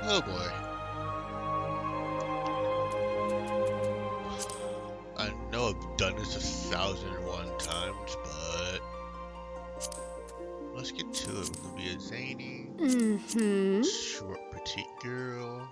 Oh boy. I know I've done this 1,001 times, but let's get to it. We're gonna be a zany, Mm-hmm. short, petite girl.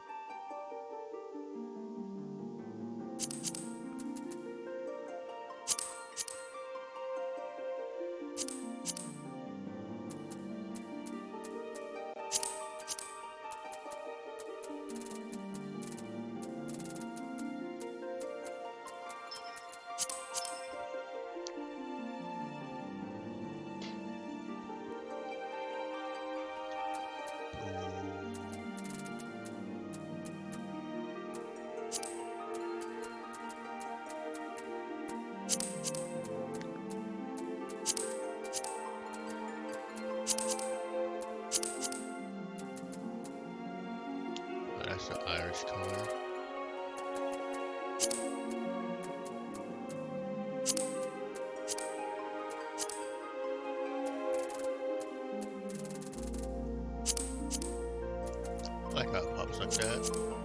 Oh, that's the Irish color. I like how it pops like that.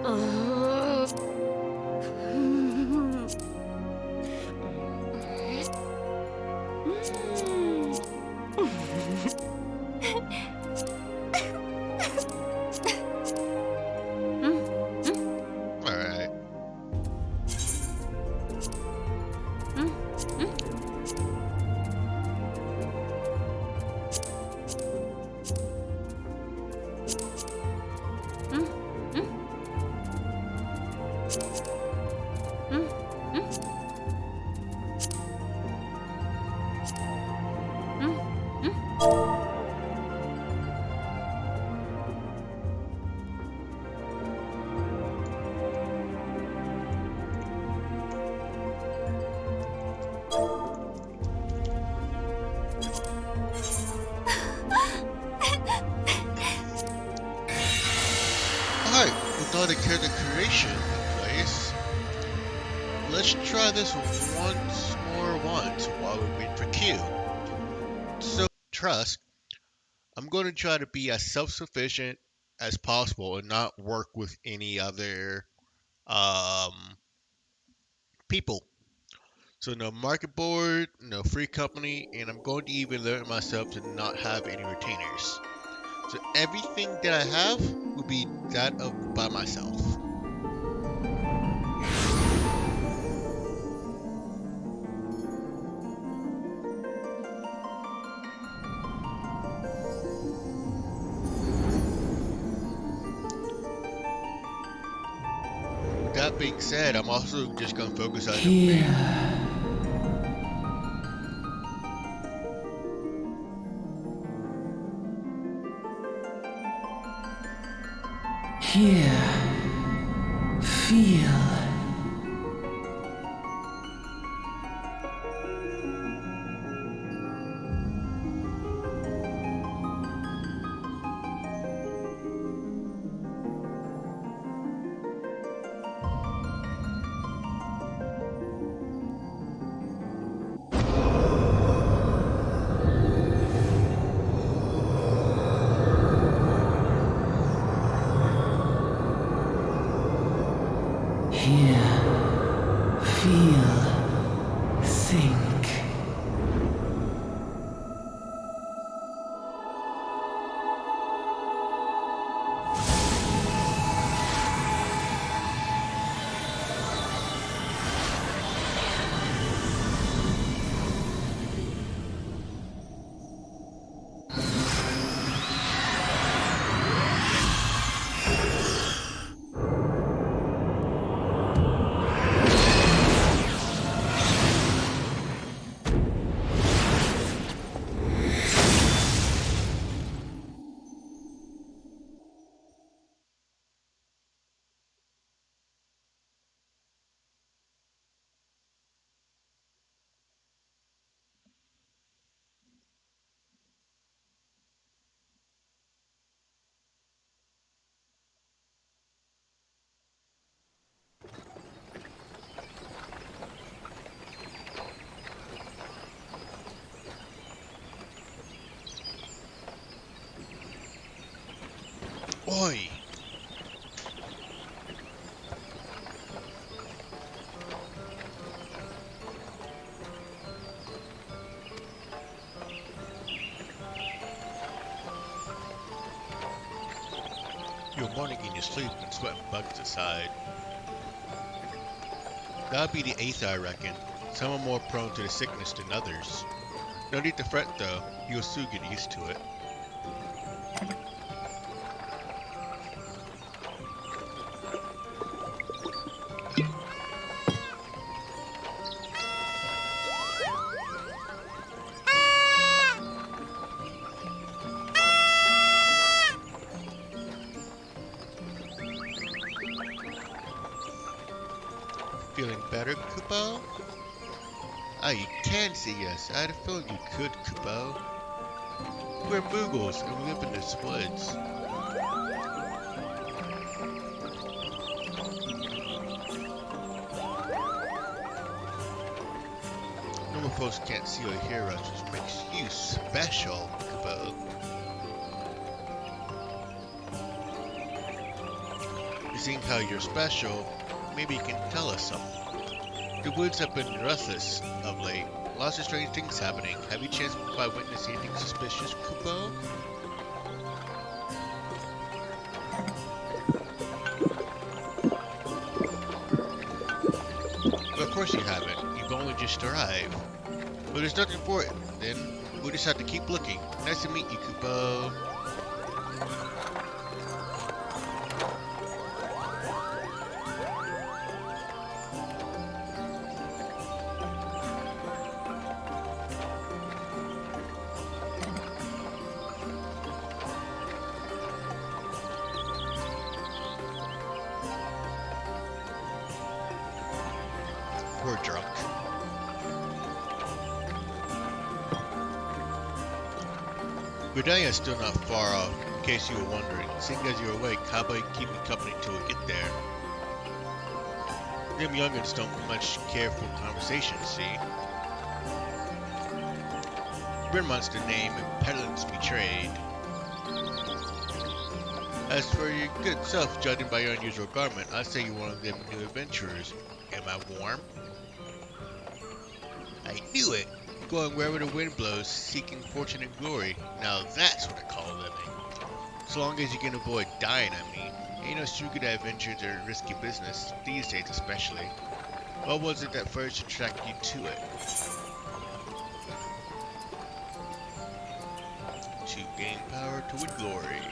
Uh, Alright. Alright, with all the character creation in place, let's try this once while we wait for Q. So, trust, I'm going to try to be as self-sufficient as possible and not work with any other um, people. So no market board, no free company, and I'm going to even limit myself to not have any retainers. So everything that I have will be that of by myself. With that being said, I'm also just going to focus on the main. Here, here, feel. Oi! You're mourning in your sleep and sweating bugs aside. That'll be the eighth, I reckon. Some are more prone to the sickness than others. No need to fret though, you'll soon get used to it. Feeling better, Kupo? Ah, you can say yes. I had a feeling you could, Kupo. We're Moogles and we live in this woods. Normal folks can't see or hear us, which makes you special, Kupo. Seeing how you're special, maybe you can tell us something. The woods have been restless of late. Lots of strange things happening. Have you chanced by witnessing anything suspicious, Kupo? Well, of course you haven't. You've only just arrived. Well, there's nothing for it, then. We'll just have to keep looking. Nice to meet you, Kupo. We're drunk. Gridania's still not far off, in case you were wondering. Seeing as you're awake, how about you keep me company till we get there? Them young'uns don't much care for conversation, see? Grimmon's the name, and petulance betrayed. As for your good self, judging by your unusual garment, I'd say you're one of them new adventurers. Am I warm? I knew it! Going wherever the wind blows, seeking fortune and glory. Now that's what I call living. So long as you can avoid dying, I mean. Ain't no secret that adventures are risky business, these days especially. What was it that first attracted you to it? To gain power, to win glory.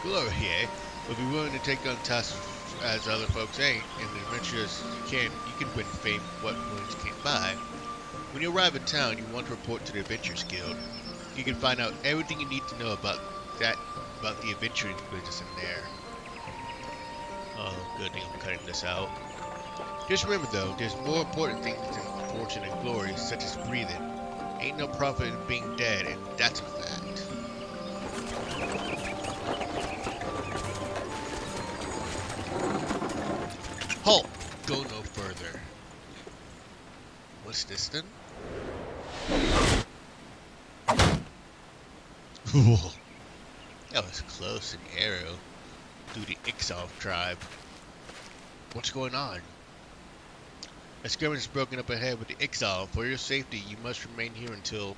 Glory, eh? But be willing to take on tasks as other folks ain't, and as adventurous you can win fame what moons came by. When you arrive in town, you want to report to the Adventurers Guild. You can find out everything you need to know about the adventuring business in there. Oh, good thing I'm cutting this out. Just remember though, there's more important things than fortune and glory, such as breathing. Ain't no profit in being dead, and that's a fact. Halt! Go no further. What's this then? Whoa. That was close and arrow. Through the Ixov tribe. What's going on? A skirmish is broken up ahead with the Ixov. For your safety, you must remain here until...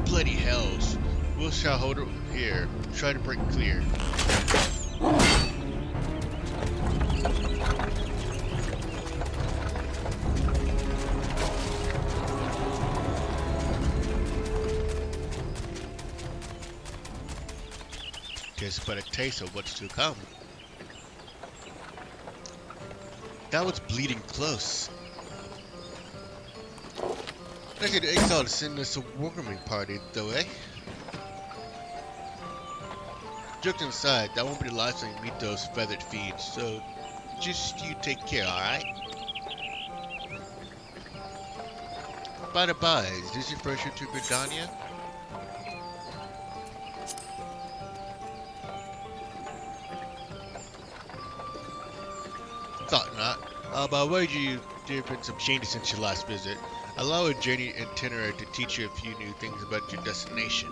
Bloody hells. We shall hold it here. Try to break clear. Just but a taste of what's to come. That was bleeding close. I could exile to send us a warming party, though, eh? Joking aside, that won't be the last time you meet those feathered fiends, so just you take care, alright? By the by, is this your first trip to Gridania? By the way, there have been some changes since your last visit. Allow a journey itinerary to teach you a few new things about your destination.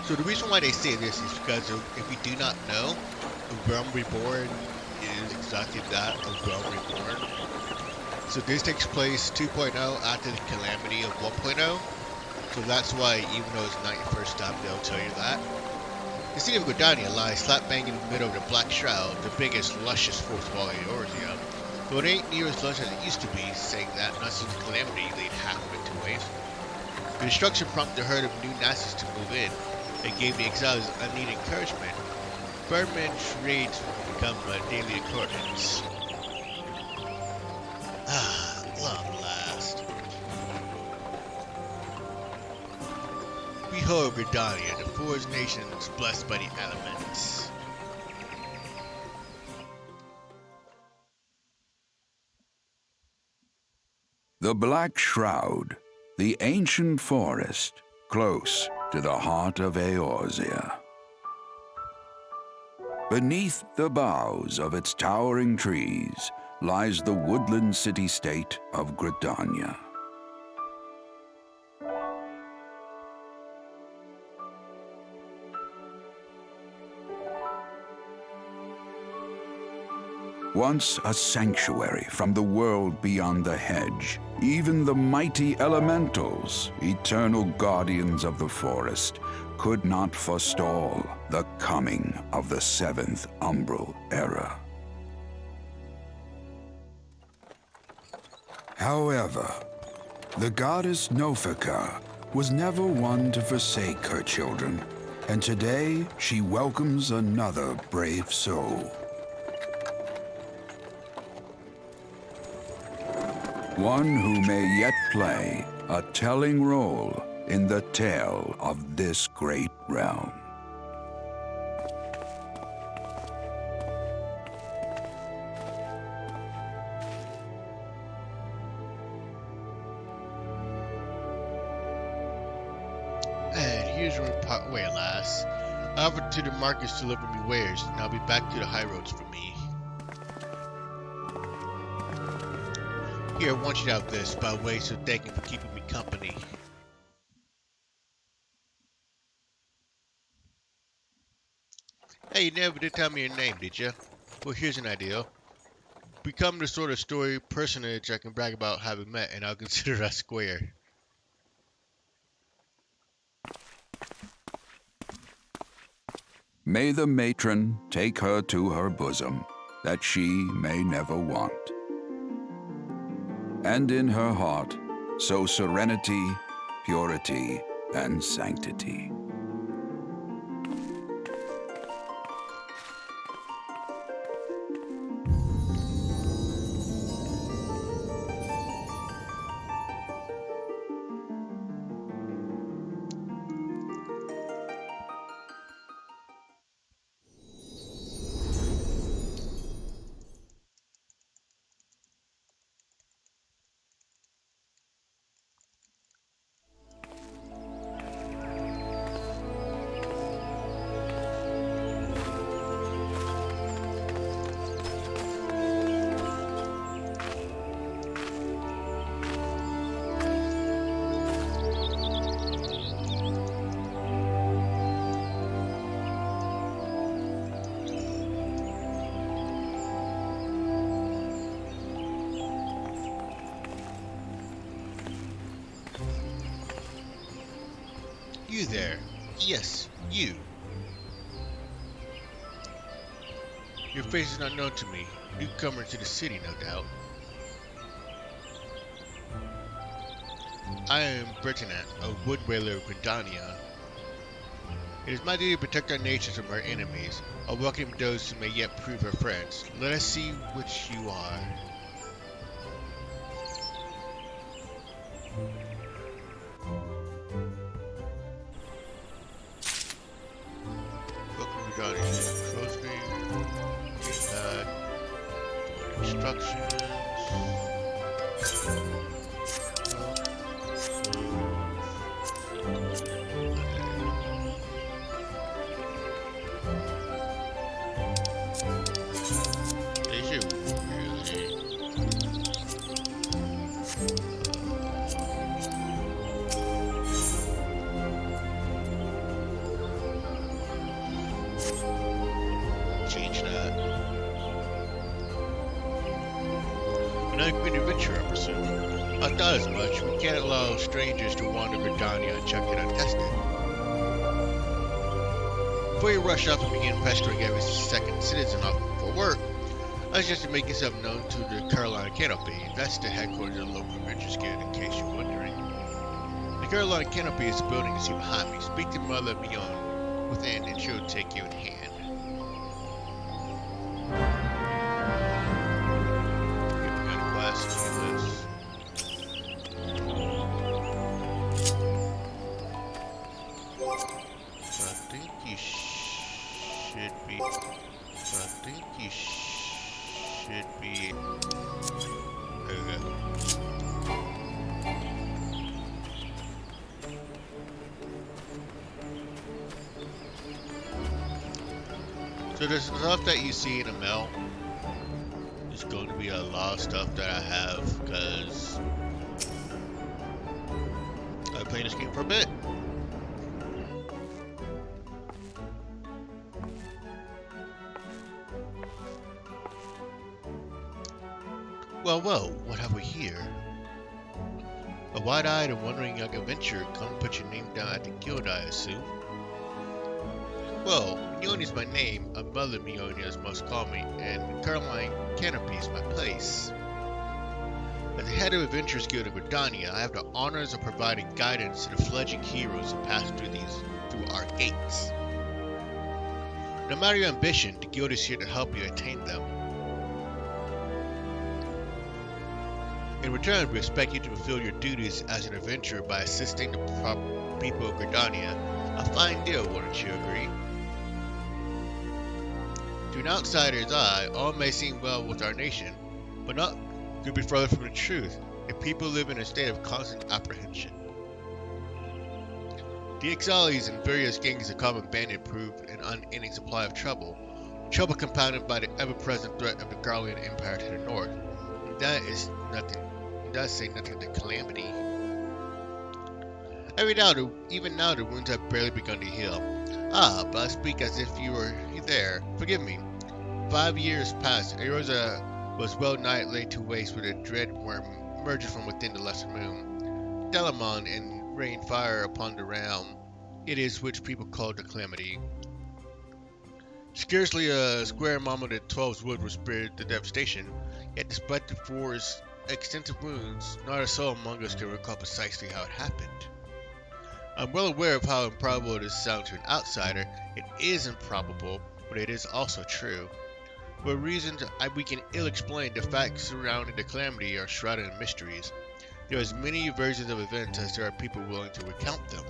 So the reason why they say this is because if you do not know, a Realm Reborn is exactly that, a Realm Reborn. So this takes place 2.0 after the calamity of 1.0. So that's why, even though it's not your first stop, they'll tell you that. The city of Gridania lies slap bang in the middle of the Black Shroud, the biggest, luscious forest of all Eorzia. Though it ain't near as lush as it used to be, saying that, not since the calamity laid half of it to waste. The destruction prompted a herd of new Nazis to move in. It gave the exiles unneeded encouragement. Birdman's raids become a daily occurrence. Ah, long last. Behold Gridania, the forest nation is blessed by the elements. The Black Shroud, the ancient forest, close to the heart of Eorzia. Beneath the boughs of its towering trees lies the woodland city-state of Gridania. Once a sanctuary from the world beyond the hedge, even the mighty elementals, eternal guardians of the forest, could not forestall the coming of the seventh umbral era. However, the goddess Nofika was never one to forsake her children, and today she welcomes another brave soul. One who may yet play a telling role in the tale of this great realm. And here's where we part way, alas. I offered to the markets to deliver me wares, and I'll be back to the high roads for me. Here, I want you to have this, by the way, so thank you for keeping me company. Hey, you never did tell me your name, did you? Well, here's an idea. Become the sort of story personage I can brag about having met, and I'll consider that square. May the matron take her to her bosom, that she may never want. And in her heart, sow serenity, purity, and sanctity. You there. Yes, you. Your face is not known to me. Newcomer to the city, no doubt. I am Britanat, a wood whaler of Gridania. It is my duty to protect our nations from our enemies. I welcome those who may yet prove our friends. Let us see which you are. Welcome to Gridania. Control screen. Gamepad. Instructions. Is it really? An adventurer, I presume. I thought as much. We can't allow strangers to wander Gridania uncharted and untested. Before you rush off and begin pestering every second citizen off for work, I suggest you make yourself known to the Carolina Canopy. That's the headquarters of the local Adventures Guild, in case you're wondering. The Carolina Canopy is the building you see behind me. Speak to Mother Mion within, and she'll take you in hand. Here we got a quest. Look at this. So I think you should be. There we go. So the stuff that you see in the mail is going to be a lot of stuff that I have because I've been playing this game for a bit. Well, what have we here? A wide-eyed and wondering young adventurer. Come put your name down at the guild, I assume. Well, Mione is my name, a Mother Mione as most call me, and Caroline Canopy is my place. As the head of Adventurers Guild of Gridania, I have the honors of providing guidance to the fledgling heroes who pass through our gates. No matter your ambition, the guild is here to help you attain them. In return, we expect you to fulfill your duties as an adventurer by assisting the people of Gridania. A fine deal, wouldn't you agree? To an outsider's eye, all may seem well with our nation, but not could be further from the truth if people live in a state of constant apprehension. The exiles and various gangs of common bandit prove an unending supply of trouble compounded by the ever-present threat of the Garlean Empire to the north. And that is nothing. Does say nothing of the calamity. Even now, the wounds have barely begun to heal. Ah, but I speak as if you were there. Forgive me. 5 years past, Eorzia was well nigh laid to waste with a dread worm emerging from within the lesser moon. Delamon and rained fire upon the realm. It is which people call the calamity. Scarcely a square mile of the 12's wood was spared the devastation, yet despite the forest's extensive wounds, not a soul among us can recall precisely how it happened. I'm well aware of how improbable this sounds to an outsider. It is improbable, but it is also true. For reasons we can ill explain, the facts surrounding the calamity are shrouded in mysteries. There are as many versions of events as there are people willing to recount them.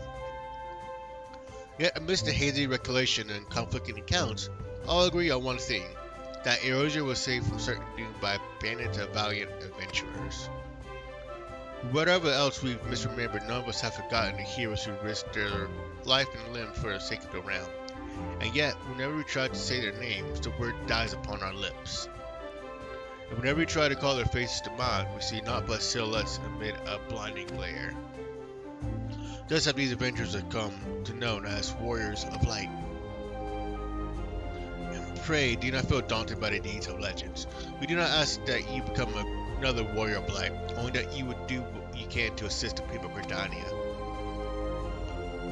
Yet amidst the hazy recollection and conflicting accounts, all agree on one thing, that Eorzia was saved from certain doom by bandits of valiant adventurers. Whatever else we've misremembered, none of us have forgotten the heroes who risked their life and limb for the sake of the realm. And yet, whenever we try to say their names, the word dies upon our lips. And whenever we try to call their faces to mind, we see naught but silhouettes amid a blinding glare. Thus have these adventurers come to known as warriors of light. Pray, do not feel daunted by the deeds of legends. We do not ask that you become another warrior of light, only that you would do what you can to assist the people of Gridania.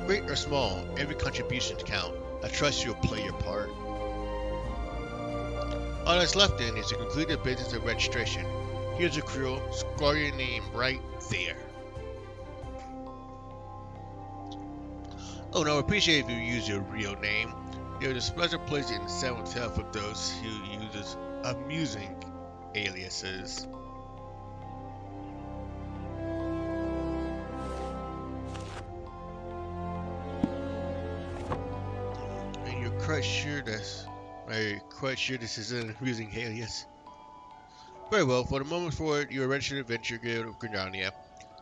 Great or small, every contribution counts. I trust you'll play your part. All that's left then is to conclude the business of registration. Here's a creel, score your name right there. Oh, no, I appreciate if you use your real name. There's a special place in the seventh heaven for those who use amusing aliases. And you're quite sure this is an amusing alias? Very well, for the moment forward, you are registered Adventure Guild of Gridania.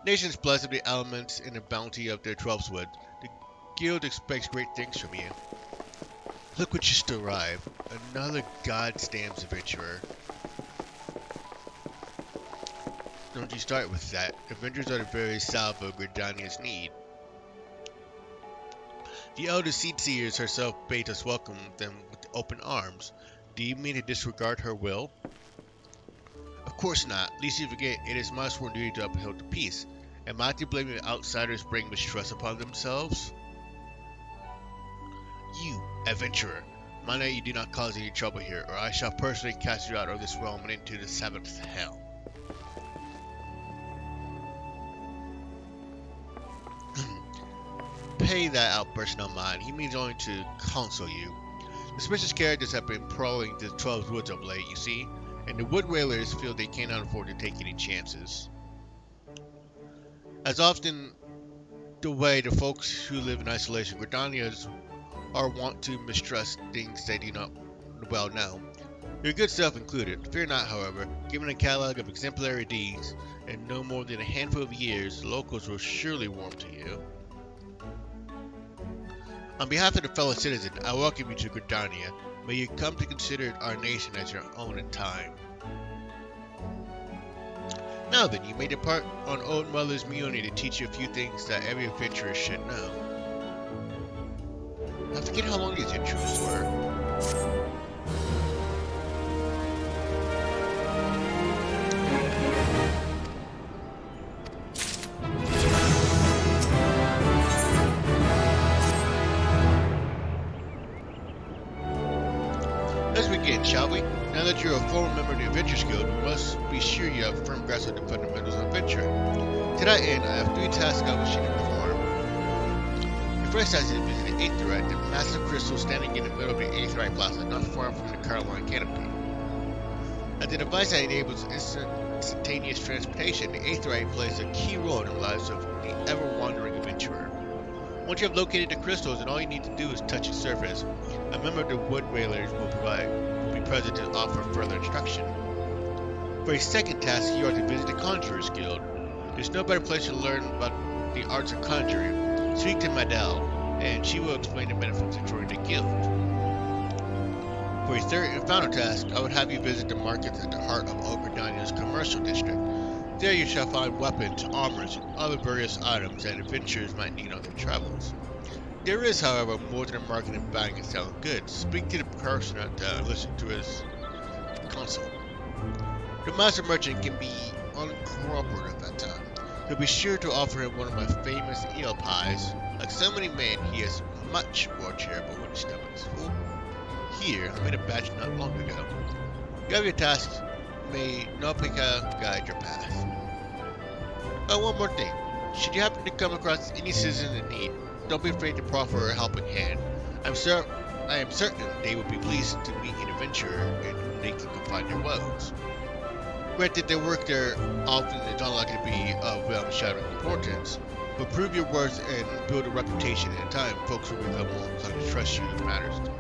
Nations blessed with the elements and the bounty of their 12's wood. The guild expects great things from you. Look what just arrived. Another goddamn adventurer. Don't you start with that. Adventurers are the very salve of Gridania's need. The elder Seedseers herself bade us welcome them with open arms. Do you mean to disregard her will? Of course not. Least you forget, it is my sworn duty to uphold the peace. Am I to blame if outsiders bring mistrust upon themselves? You, adventurer, mind that you do not cause any trouble here, or I shall personally cast you out of this realm and into the seventh hell. Pay that outburst no mind. He means only to counsel you. Suspicious characters have been prowling the 12 woods of late, you see, and the wood whalers feel they cannot afford to take any chances. As often the way the folks who live in isolation, Gridanians are wont to mistrust things they do not well know. Your good self included. Fear not, however, given a catalog of exemplary deeds, and no more than a handful of years, the locals will surely warm to you. On behalf of the fellow citizen, I welcome you to Gridania. May you come to consider our nation as your own in time. Now then, you may depart on Old Mother's Muni to teach you a few things that every adventurer should know. I forget how long these intros were. Let's begin, shall we? Now that you're a former member of the Adventurers Guild, we must be sure you have firm grasp of the fundamentals of adventuring. To that end, I have 3 tasks I wish you to perform. The first task is to visit the Aetheryte, the massive crystal standing in the middle of the Aetheryte Plaza, not far from the Caroline Canopy. As the device that enables instantaneous transportation, the Aetheryte plays a key role in the lives of the ever-wandering adventurer. Once you have located the crystals, and all you need to do is touch its surface, a member of the Wood Whalers will be present to offer further instruction. For a second task, you are to visit the Conjurers Guild. There's no better place to learn about the arts of conjuring. Speak to Madel, and she will explain the benefits of joining the guild. For a third and final task, I would have you visit the markets at the heart of Ogredania's commercial district. There you shall find weapons, armors, and other various items that adventurers might need on their travels. There is, however, more than a market in buying and selling goods. Speak to the person at and listen to his counsel. The master merchant can be uncooperative at times, so be sure to offer him one of my famous eel pies. Like so many men, he is much more charitable when his stomach is full. Here, I made a batch not long ago. You have your tasks. May Nopika guide your path. Oh, one more thing. Should you happen to come across any citizen in need, don't be afraid to proffer a helping hand. I am certain they will be pleased to meet an adventurer and they can confide their woes. Granted, their work there often is unlikely to be of shattering importance, but prove your worth and build a reputation. In time, folks will become more inclined to trust you in matters of movement.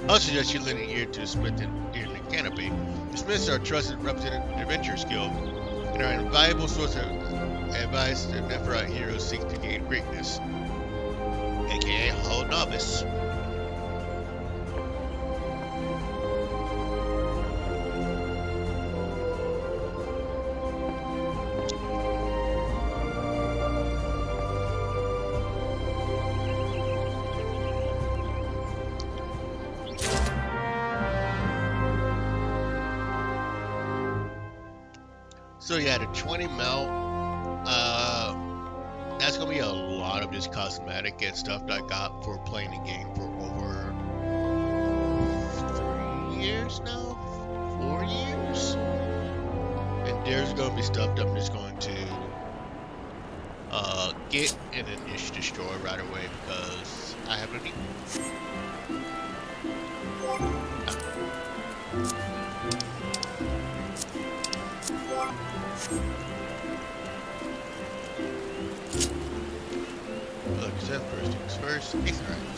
I'll suggest you lend an ear to the Smith and Dearly Canopy. The Smiths are a trusted representative of the Adventurers Guild and are an invaluable source of advice that Nephirite heroes seek to gain greatness, aka Hollow Novice. So yeah, the 20 mil, that's gonna be a lot of just cosmetic and stuff that I got for playing the game for over 3 years now, 4 years. And there's gonna be stuff that I'm just going to get and then just destroy right away because I have a need. Like I said, first things first, Aetheryte.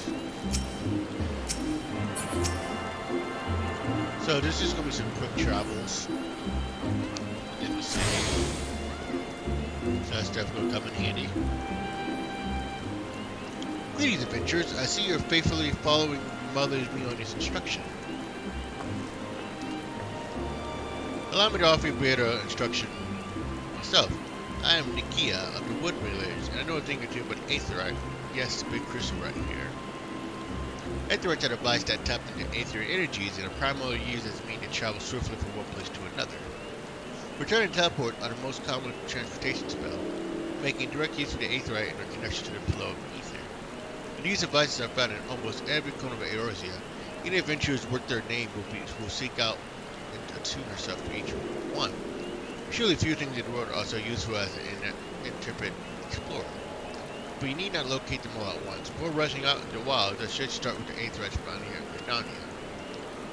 So this is going to be some quick travels in the city. So that's definitely going to come in handy. Greetings, adventurers. I see you're faithfully following Mother's Mione's instruction. Allow me to offer you a bit of instruction myself. I am Nikia of the Wood Whalers, and I know a thing or two about Aetheryte. Yes, the big crystal right here. Aetheroids are devices that tap into aether energies and are primarily used as a means to travel swiftly from one place to another. Return and teleport are the most common transportation spell, making direct use of the aetherite and their connection to the flow of ether. And these devices are found in almost every corner of Eorzia. Any adventurers worth their name will seek out and attune herself to each one. Surely few things in the world are so useful as an intrepid explorer. But you need not locate them all at once. Before rushing out into the wild, I should start with the aetherites found here in Gridania.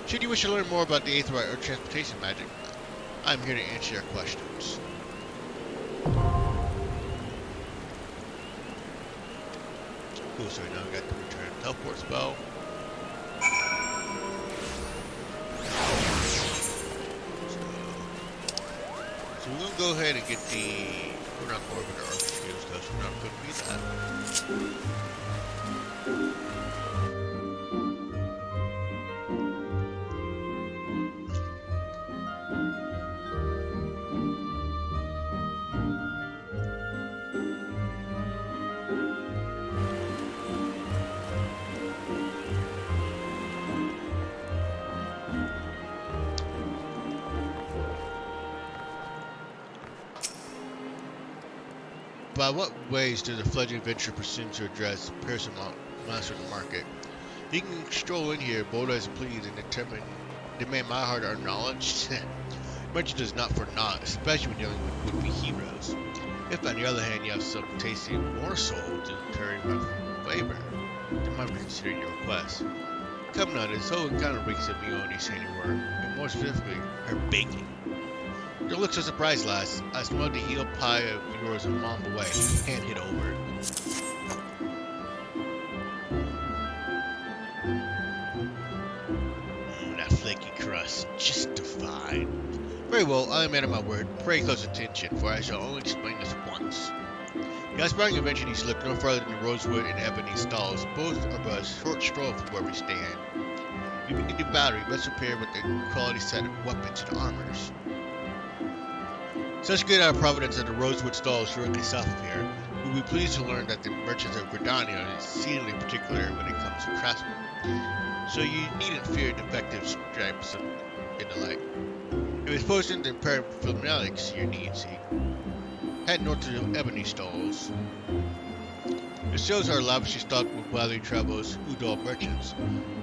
Should you wish to learn more about the aetherite or transportation magic, I'm here to answer your questions. Cool, so now we got the return teleport spell. So we're gonna go ahead and get the. We're not going over the Earth skills because we're not going to be that. By what ways does a fledgling adventurer presume to address Pearson Master of the Market? He can stroll in here bold as he please and demand my hard-earned knowledge. Merchant is not for naught, especially when dealing with would-be heroes. If on the other hand you have some tasty morsel to curry my flavor, then might reconsider your request. Come now, this whole encounter reeks of Meoni's handiwork, and more specifically, her baking. Don't look so surprised, lass. I smelled the eel pie of yours a mile away. Hand hit over. That flaky crust, just divine. Very well, I am man of my word. Pray close attention, for I shall only explain this once. The aspiring adventure needs to look no further than the rosewood and ebony stalls. Both are but a short stroll from where we stand. If you begin the battle, you must prepare with a quality set of weapons and armors. Such good providence of the rosewood stalls directly south of here. You'll be pleased to learn that the merchants of Gridania are exceedingly particular when it comes to craftsmen. So you needn't fear defective stripes and the like. If it's potions and paraphernalia you need, see. Head north to the ebony stalls. The stalls are lavishly stocked with widely travelers, Udall merchants,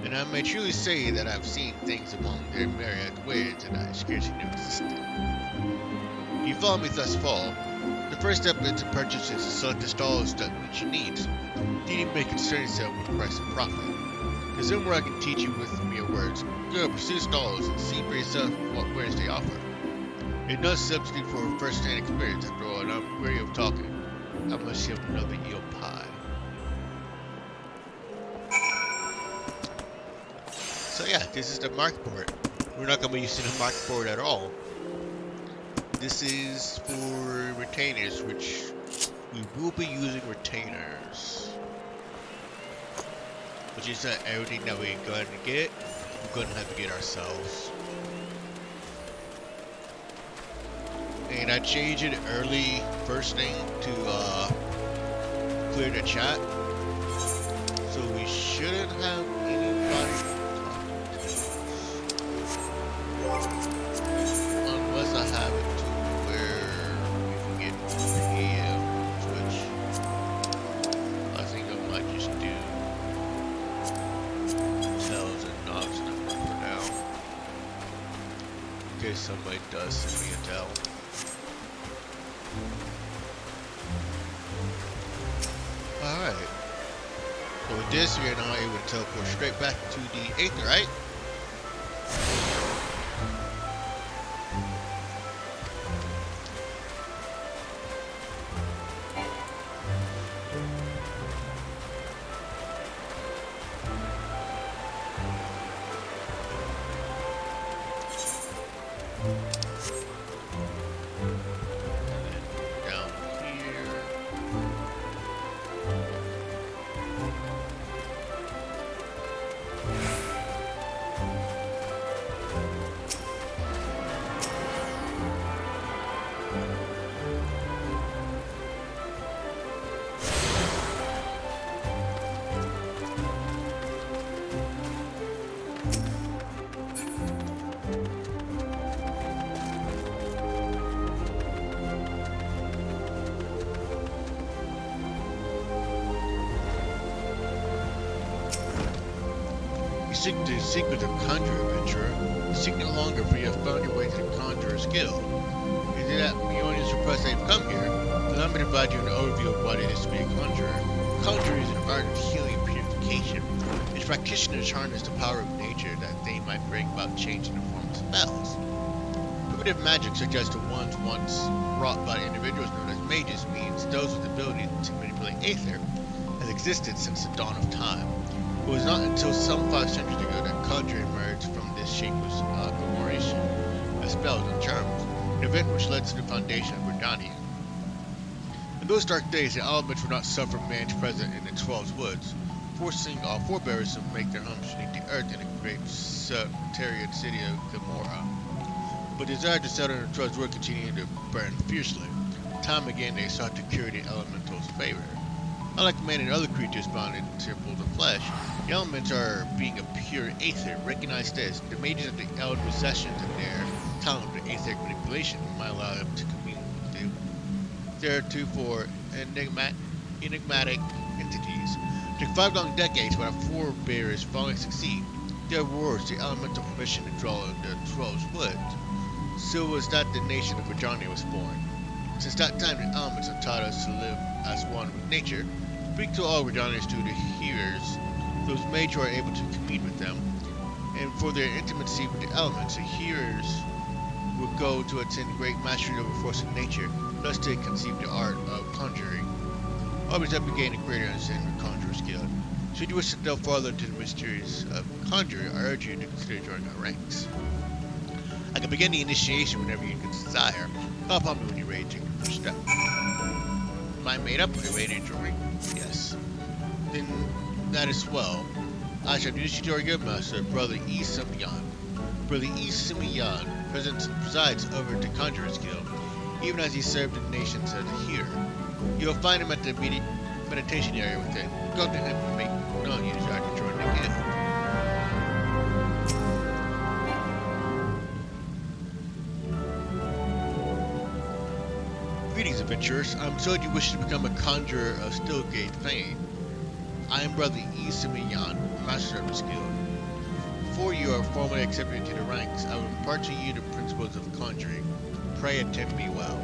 and I may truly say that I've seen things among their myriad wares that I scarcely knew existed. You follow me thus far. The first step into purchase is to select the stalls that meet your needs. You need to make concern yourself with price and profit. There's somewhere I can teach you with mere words. Go pursue stalls and see for yourself what wares they offer. It's no substitute for first-hand experience after all, and I'm weary of talking. I must have another eel pie. So yeah, this is the market board. We're not going to be using the market board at all. This is for retainers, which we will be using retainers. Which is that everything that we're going to get, we're going to have to get ourselves. And I changed it early, first thing, to clear the chat. So we shouldn't have anybody talking to us. Unless I have it to where we can get PM, which I think I might just do tells and knobs number for now. In case somebody does send me a tell. Alright. So with this, we are now able to teleport straight back to the Aetherite. seek the secret of conjure, adventurer. Seek no longer, for you have found your way to the conjurer skill. Is it that beyond your surprise that you've come here? Then let me provide you an overview of what it is to be a conjurer. Conjuring is an art of healing and purification. Its practitioners harness the power of nature that they might bring about change in the form of spells. Primitive magic, such as the ones once wrought by individuals known as mages, means those with the ability to manipulate aether, has existed since the dawn of time. It was not until some 5 centuries ago that conjuring emerged from this shapeless agglomeration of spells and charms, an event which led to the foundation of Verdania. In those dark days, the elements would not suffer man's presence in the 12 woods, forcing our forebears to make their homes beneath the earth in the great subterranean city of Gomorrah. But desire to settle in the 12 wood continued to burn fiercely. Time again they sought to curry the elemental's favor. Unlike men and other creatures bound in temples of flesh, the elements are being of pure aether. Recognize this. The mages of the held possessions of their talent for etheric manipulation might allow them to commune with the theretofore enigmatic entities. It took 5 long decades, but our forebears finally succeed. Their awards the elemental permission to draw in the 12 woods. So was that the nation of Verdania was born. Since that time, the elements have taught us to live as one with nature. Speak to all Verdanians to the hearers, those made who are able to commune with them, and for their intimacy with the elements, the hearers will go to attain great mastery over force of nature. Thus they conceive the art of conjuring. Always have gained a greater understanding of conjurer's skill. Should you wish to delve farther into the mysteries of conjuring, I urge you to consider joining our ranks. I can begin the initiation whenever you desire. Call upon me when you're ready to take the first step. Am I made up? Are you ready to join? Yes. Then that is well. I shall introduce you to our good master, Brother E. Simeon. Brother E. Simeon presides over the conjurer's guild, even as he served the nations as a healer. You will find him at the meditation area within. Go to him and make known you desire to join the guild. Greetings, adventurers. I'm told you wish to become a conjurer of Stillgate fame. I am Brother E. Simeon, master of this guild. Before you are formally accepted into the ranks, I will impart to you the principles of conjuring. Pray attend me well.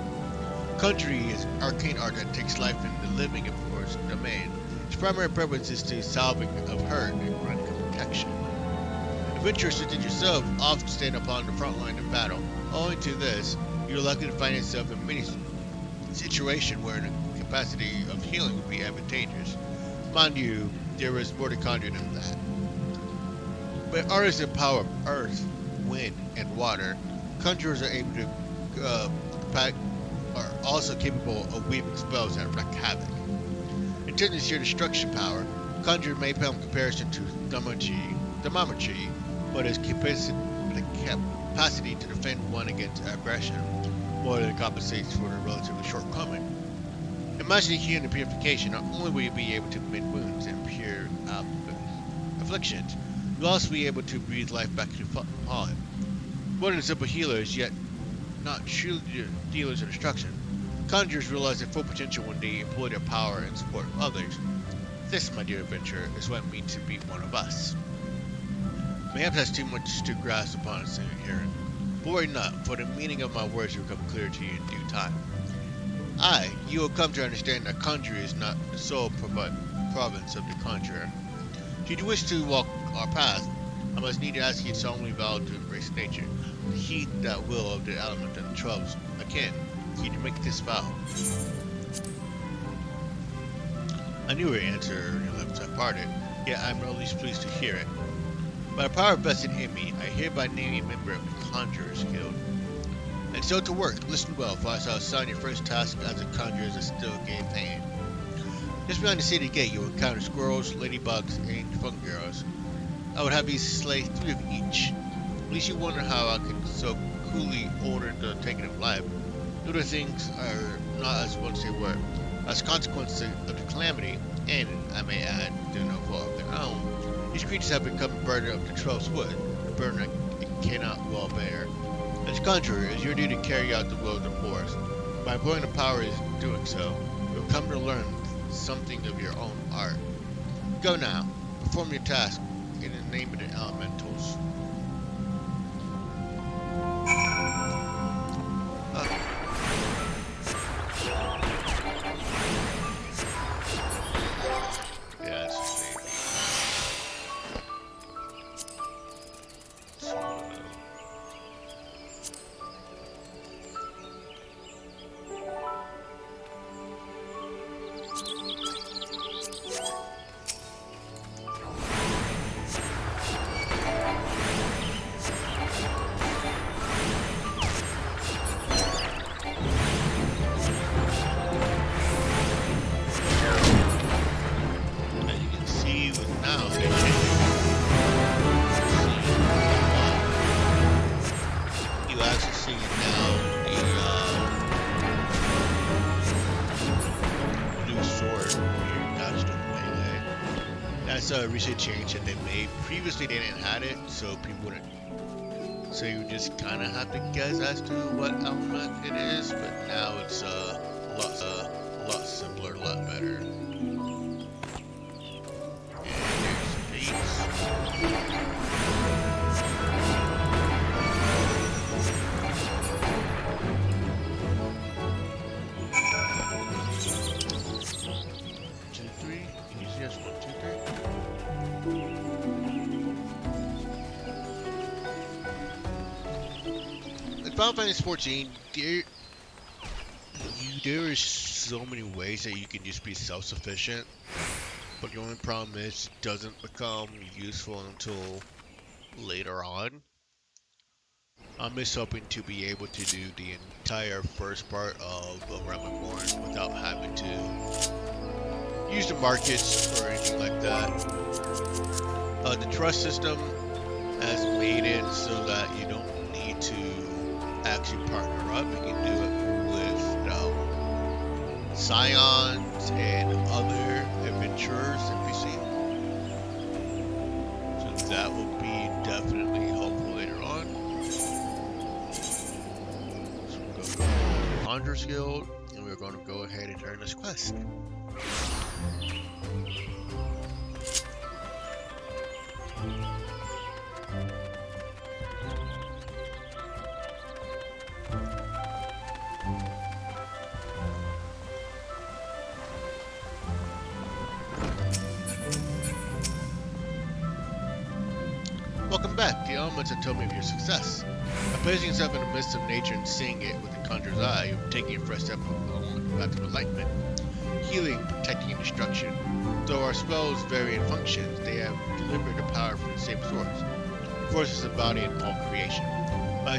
Conjuring is an arcane art that takes life in the living and force domain. Its primary purpose is the solving of hurt and granting protection. Adventurers such as yourself often stand upon the front line of battle. Owing to this, you are likely to find yourself in many situations where the capacity of healing would be advantageous. Mind you, there is more to conjure than that. But artists in power of earth, wind, and water, conjurers are able to are also capable of weaving spells that wreak havoc. In terms of sheer destruction power, conjurer may pale in comparison to Thermometry, but his capacity to defend one against aggression more than compensates for the relatively shortcoming. In magic healing and purification, not only will you be able to mend wounds and cure afflictions, you'll also be able to breathe life back to fallen. More than simple healers, yet not true dealers of destruction, conjurers realize their full potential when they employ their power in support of others. This, my dear adventurer, is what it means to be one of us. Perhaps that's too much to grasp upon a single hearing. But worry not, for the meaning of my words will become clear to you in due time. You will come to understand that conjuring is not the sole province of the conjurer. Should you wish to walk our path, I must need to ask you to solemnly vow to embrace nature, to heed that will of the element and the 12 akin. You to make this vow. I knew her answer, your lips had parted, yet I am at least pleased to hear it. By the power vested in me, I hereby name you a member of the Conjurers Guild. And so to work, listen well, for I shall assign your first task as a conjurer as a Stillgate pain. Just beyond the city gate, you will encounter squirrels, ladybugs, and fungi. I would have you slay 3 of each. At least you wonder how I could so coolly order the taking of life. Other things are not as once they were. As a consequence of the calamity, and I may add, through no fault of their own, these creatures have become a burden of the 12's wood, a burden it cannot well bear. As conjurer, it is your duty to carry out the will of the forest. By employing the power is doing so, you will come to learn something of your own art. Go now, perform your task, in the name of the elementals. Yeah, it's just maybe. As you can see with now, they you actually see now the new sword here, that's the melee. That's a recent change that they made. Previously they didn't have it, so people wouldn't. So you just kind of have to guess as to what element it is, but now it's a lot simpler, a lot better. And there's Fates. 2, 3. Easiest 1, 2, 3. In Final Fantasy 14, there is so many ways that you can just be self-sufficient, but the only problem is it doesn't become useful until later on. I'm just hoping to be able to do the entire first part of Ironman Reborn without having to use the markets or anything like that. The trust system has made it so that you don't need to actually partner up. You can do it with scions and other adventurers NPC. So that will be definitely helpful later on. So we'll go to the Conjurer's Guild, and we're going to go ahead and earn this quest. Welcome back. The elements have told me of your success. By placing yourself in the midst of nature and seeing it with the conjurer's eye, you're taking your first step along the path of enlightenment. Healing, protecting, and destruction. Though our spells vary in functions, they have delivered the power from the same source. The force is embodied in all creation. By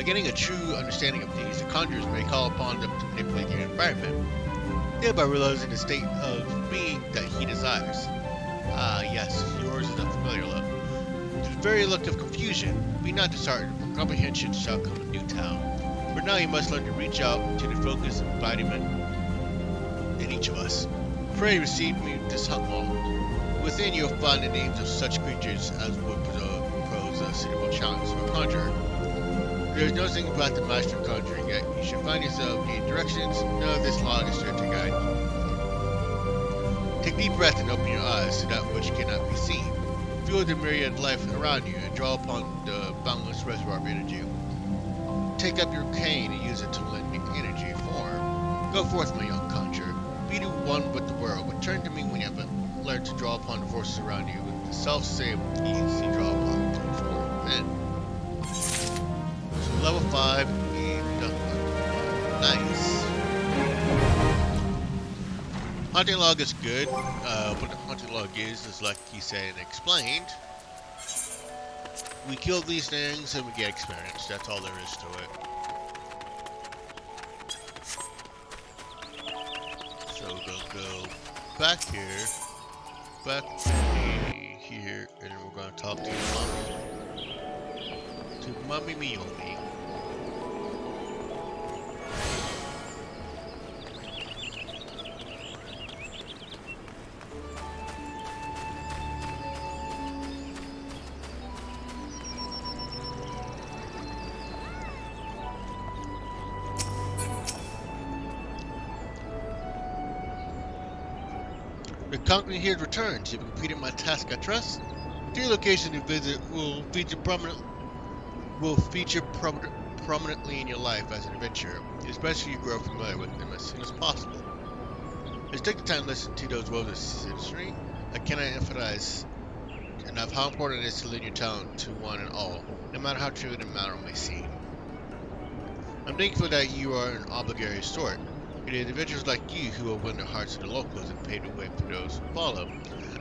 getting a true understanding of these, the conjurers may call upon them to manipulate their environment, thereby realizing the state of being that he desires. Ah, yes, yours is a familiar look. To the very look of confusion, be not disheartened, for comprehension shall come in due time. For now you must learn to reach out to the focus and embodiment in each of us. Pray receive me this humble. Within you'll find the names of such creatures as would pose a suitable challenge to a conjurer. There is no single path to master conjuring, yet you should find yourself needing directions. None of this log is sure to guide you. Take deep breath and open your eyes to that which cannot be seen. Feel the myriad life around you and draw upon the boundless reservoir of energy. Take up your cane and use it to lend me energy form. Go forth, my young conjurer. Be the one with the world. Return to me when you have learned to draw upon the forces around you with the self-same ease you draw upon from within. So level 5 and nice. Hunting log is good. What the hunting log is like he said and explained. We kill these things and we get experience. That's all there is to it. So we're gonna go back here, back to here, and then we're gonna talk to Mommy Miyomi. The conquering here returns. You've completed my task, I trust. 3 locations you visit will feature prominently in your life as an adventurer. It's best for you to grow familiar with them as soon as possible. Let's take the time to listen to those words of citizenry. I cannot emphasize enough how important it is to lend your talent to one and all, no matter how trivial the matter may seem. I'm thankful that you are an obligatory sort. It is individuals like you who will win the hearts of the locals and pave the way for those who follow.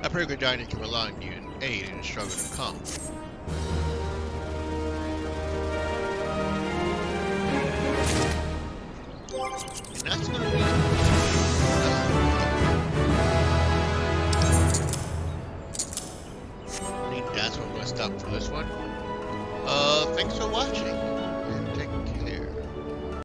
I pray good dining can rely on you and aid in the struggle to come. And that's gonna be I think that's where I'm gonna stop for this one. Thanks for watching.